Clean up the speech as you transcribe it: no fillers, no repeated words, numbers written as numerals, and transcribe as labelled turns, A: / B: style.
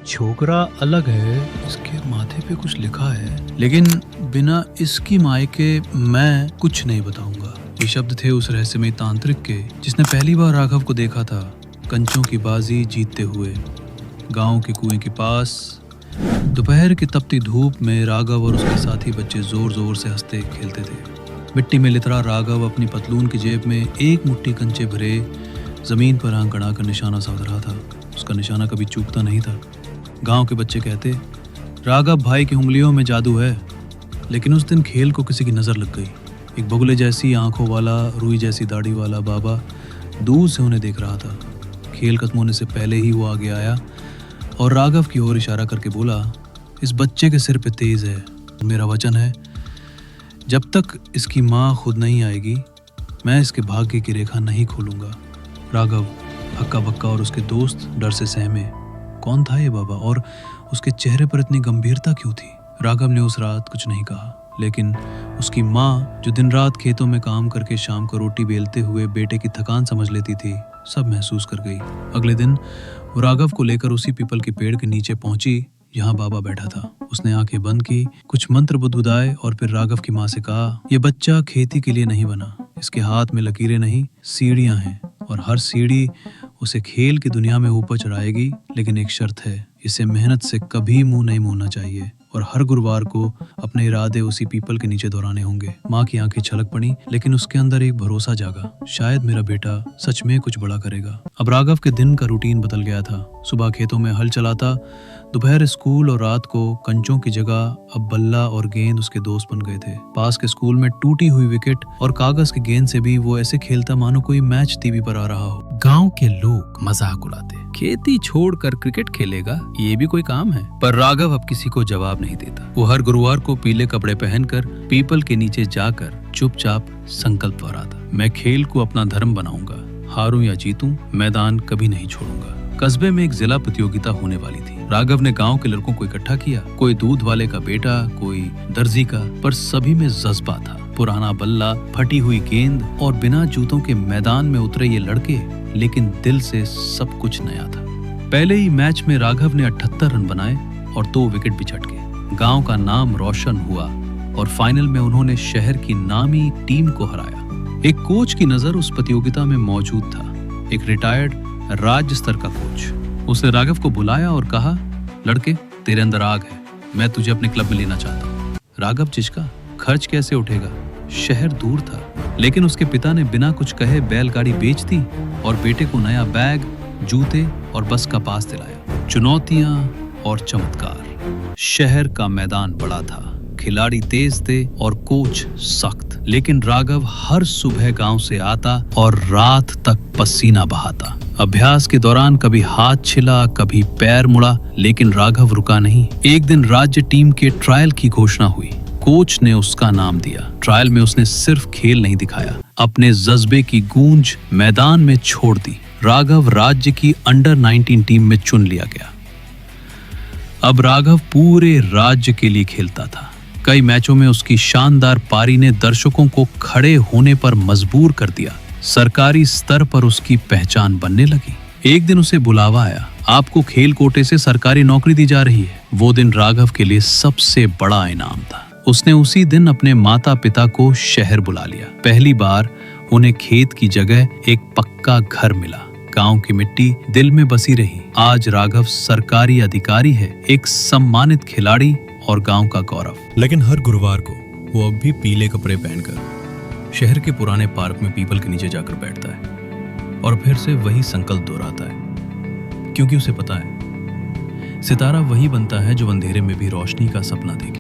A: छोकरा अलग है, इसके माथे पे कुछ लिखा है, लेकिन बिना इसकी माए के मैं कुछ नहीं बताऊंगा। ये शब्द थे उस रहस्यमयी तांत्रिक के जिसने पहली बार राघव को देखा था कंचों की बाजी जीतते हुए गांव के कुएं के पास। दोपहर की तपती धूप में राघव और उसके साथी बच्चे जोर जोर से हंसते खेलते थे। मिट्टी में लितरा राघव अपनी पतलून की जेब में एक मुट्ठी कंचे भरे जमीन पर आंख गड़ाकर निशाना साध रहा था। उसका निशाना कभी चूकता नहीं था। गांव के बच्चे कहते, राघव भाई की उंगलियों में जादू है। लेकिन उस दिन खेल को किसी की नज़र लग गई। एक बगुले जैसी आंखों वाला, रुई जैसी दाढ़ी वाला बाबा दूर से उन्हें देख रहा था। खेल खत्म होने से पहले ही वो आगे आया और राघव की ओर इशारा करके बोला, इस बच्चे के सिर पे तेज है। मेरा वचन है, जब तक इसकी माँ खुद नहीं आएगी मैं इसके भाग्य की रेखा नहीं खोलूंगा। राघव हक्का बक्का और उसके दोस्त डर से सहमे। कौन था ये बाबा और उसके चेहरे पर इतनी गंभीरता क्यों थी? राघव ने उस रात कुछ नहीं कहा, लेकिन उसकी माँ जो दिन रात खेतों में काम करके शाम को रोटी बेलते हुए बेटे की थकान समझ लेती थी, सब महसूस कर गई। अगले दिन वो राघव को लेकर उसी पीपल के पेड़ के नीचे पहुंची जहाँ बाबा बैठा था। उसने आंखें बंद की, कुछ मंत्र बुदबुदाए और फिर राघव की माँ से कहा, ये बच्चा खेती के लिए नहीं बना। इसके हाथ में लकीरें नहीं, सीढ़ियां हैं और हर सीढ़ी उसे खेल की दुनिया में ऊपर चढ़ाएगी। लेकिन एक शर्त है, इसे मेहनत से कभी मुंह नहीं मोड़ना चाहिए और हर गुरुवार को अपने इरादे उसी पीपल के नीचे दोहराने होंगे। माँ की आंखें छलक पड़ी, लेकिन उसके अंदर एक भरोसा जागा, शायद मेरा बेटा सच में कुछ बड़ा करेगा। अब राघव के दिन का रूटीन बदल गया था। सुबह खेतों में हल चलाता, दोपहर स्कूल और रात को कंचों की जगह अब बल्ला और गेंद उसके दोस्त बन गए थे। पास के स्कूल में टूटी हुई विकेट और कागज की गेंद से भी वो ऐसे खेलता मानो कोई मैच टीवी पर आ रहा हो।
B: गांव के लोग मजाक उड़ाते, खेती छोड़कर क्रिकेट खेलेगा, ये भी कोई काम है?
A: पर राघव अब किसी को जवाब नहीं देता। वो हर गुरुवार को पीले कपड़े पहनकर पीपल के नीचे जाकर चुपचाप संकल्प दोहराता, मैं खेल को अपना धर्म बनाऊंगा। हारूं या जीतूं, मैदान कभी नहीं छोड़ूंगा। कस्बे में एक जिला प्रतियोगिता होने वाली थी। राघव ने गांव के लड़कों को इकट्ठा किया, कोई दूध वाले का बेटा, कोई दर्जी का, पर सभी में जज्बा था। पुराना बल्ला, फटी हुई गेंद और बिना जूतों के मैदान में उतरे ये लड़के, लेकिन दिल से सब कुछ नया था। पहले ही मैच में राघव ने 78 रन बनाए और 2 विकेट भी झटके। गांव का नाम रोशन हुआ और फाइनल में उन्होंने शहर की नामी टीम को हराया। एक कोच की नजर उस प्रतियोगिता में मौजूद था, एक रिटायर्ड राज्य स्तर का कोच। उसने राघव को बुलाया और कहा, लड़के तेरे अंदर आग है, मैं तुझे अपने क्लब में लेना चाहता हूँ। राघव चिचका, खर्च कैसे उठेगा? शहर दूर था, लेकिन उसके पिता ने बिना कुछ कहे बैलगाड़ी बेच दी और बेटे को नया बैग, जूते और बस का पास दिलाया। चुनौतियां और चमत्कार। शहर का मैदान बड़ा था, खिलाड़ी तेज थे और कोच सख्त, लेकिन राघव हर सुबह गांव से आता और रात तक पसीना बहाता। अभ्यास के दौरान कभी हाथ छिला, कभी पैर मुड़ा, लेकिन राघव रुका नहीं। एक दिन राज्य टीम के ट्रायल की घोषणा हुई। कोच ने उसका नाम दिया। ट्रायल में उसने सिर्फ खेल नहीं दिखाया, अपने जज्बे की गूंज मैदान में छोड़ दी। राघव राज्य की अंडर 19 टीम में चुन लिया गया। अब राघव पूरे राज्य के लिए खेलता था। कई मैचों में उसकी शानदार पारी ने दर्शकों को खड़े होने पर मजबूर कर दिया। सरकारी स्तर पर उसकी पहचान बनने लगी। एक दिन उसे बुलावा आया, आपको खेल कोटे से सरकारी नौकरी दी जा रही है। वो दिन राघव के लिए सबसे बड़ा इनाम था। उसने उसी दिन अपने माता पिता को शहर बुला लिया। पहली बार उन्हें खेत की जगह एक पक्का घर मिला। गांव की मिट्टी दिल में बसी रही। आज राघव सरकारी अधिकारी है, एक सम्मानित खिलाड़ी और गांव का गौरव। लेकिन हर गुरुवार को वो अब भी पीले कपड़े पहनकर शहर के पुराने पार्क में पीपल के नीचे जाकर बैठता है और फिर से वही संकल्प दोहराता है, क्योंकि उसे पता है सितारा वही बनता है जो अंधेरे में भी रोशनी का सपना देखे।